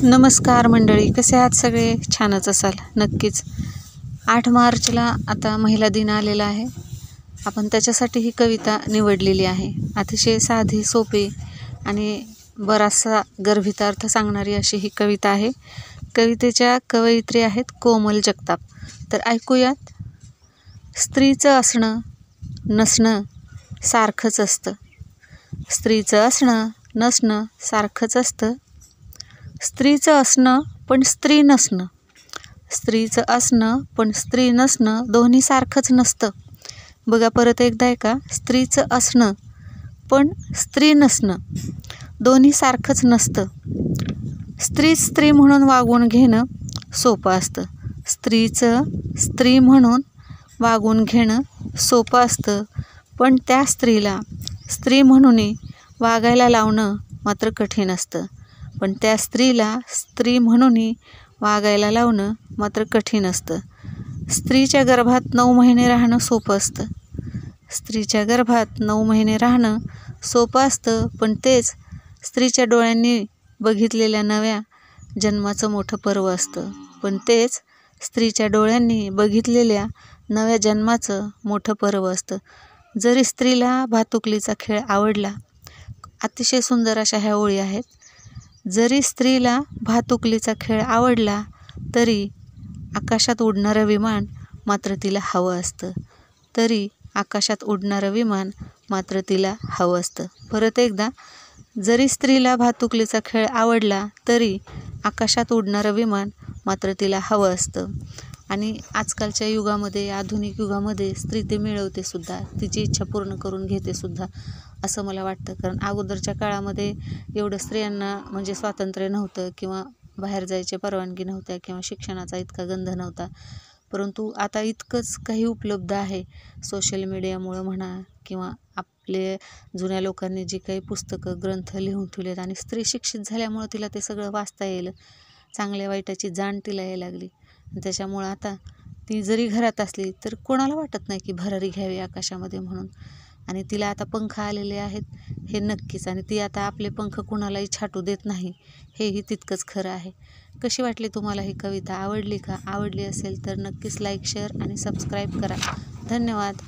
नमस्कार मंडळी, कसे आहात सगळे? छानच असाल नक्कीच. 8 मार्चला आता महिला दिन आलेला आहे. आपण त्याच्यासाठी ही कविता निवडलेली आहे. अतिशय साधी, सोपी आणि बराचसा गर्भितार्थ सांगणारी अशी ही कविता आहे. कवितेच्या कवयित्री आहेत कोमल जगताप. तर ऐकूयात. स्त्रीचं असणं नसणं सारखंच असतं. स्त्रीचं असणं नसणं सारखंच असतं. स्त्रीचं असणं पण स्त्री नसणं. स्त्रीचं असणं पण स्त्री नसणं दोन्ही सारखंच नसतं. बघा परत एकदा ऐका. स्त्रीचं असणं पण स्त्री नसणं दोन्ही सारखंच नसतं. स्त्री म्हणून वागून घेणं सोपं असतं. स्त्रीचं स्त्री म्हणून वागून घेणं सोपं असतं, पण त्या स्त्रीला स्त्री म्हणून वागायला लावणं मात्र कठीण असतं. पण त्या स्त्रीला स्त्री म्हणून वागायला लावणं मात्र कठीण असतं. स्त्रीच्या गर्भात 9 महिने राहणं सोपं असतं. स्त्रीच्या गर्भात 9 महिने राहणं सोपं असतं, पण तेच स्त्रीच्या डोळ्यांनी बघितलेल्या नव्या जन्माचं मोठं पर्व असतं. पण तेच स्त्रीच्या डोळ्यांनी बघितलेल्या नव्या जन्माचं मोठं पर्व असतं. जरी स्त्रीला भातुकलीचा खेळ आवडला, अतिशय सुंदर अशा ह्या ओळी आहेत. जरी स्त्रीला भातुकलीचा खेळ आवडला तरी आकाशात उडणारं विमान मात्र तिला हवं असतं. तरी आकाशात उडणारं विमान मात्र तिला हवं असतं. परत एकदा. जरी स्त्रीला भातुकलीचा खेळ आवडला तरी आकाशात उडणारं विमान मात्र तिला हवं असतं. आणि आजकालच्या युगामध्ये, आधुनिक युगामध्ये स्त्री ते मिळवते सुद्धा, तिची इच्छा पूर्ण करून घेते सुद्धा, असं मला वाटतं. कारण अगोदरच्या काळामध्ये एवढं स्त्रियांना म्हणजे स्वातंत्र्य नव्हतं, किंवा बाहेर जायची परवानगी नव्हत्या, किंवा शिक्षणाचा इतका गंध नव्हता. परंतु आता इतकंच काही उपलब्ध आहे. सोशल मीडियामुळं म्हणा, किंवा आपले जुन्या लोकांनी जी काही पुस्तकं, ग्रंथ लिहून ठेवलेत, आणि स्त्री शिक्षित झाल्यामुळं तिला ते सगळं वाचता येईल. चांगल्या वाईटाची जाण तिला यायला लागली. त्याच्यामुळं आता ती जरी घरात असली तर कोणाला वाटत नाही की भरारी घ्यावी आकाशामध्ये म्हणून. आणि तिला आता पंख आलेले आहेत हे नक्कीच. आणि ती आता आपले पंख कुणालाही छाटू देत नाही, हेही तितकंच खरं आहे. कशी वाटली तुम्हाला ही कविता? आवडली का? आवडली असेल तर नक्कीच लाईक, शेअर आणि सबस्क्राईब करा. धन्यवाद.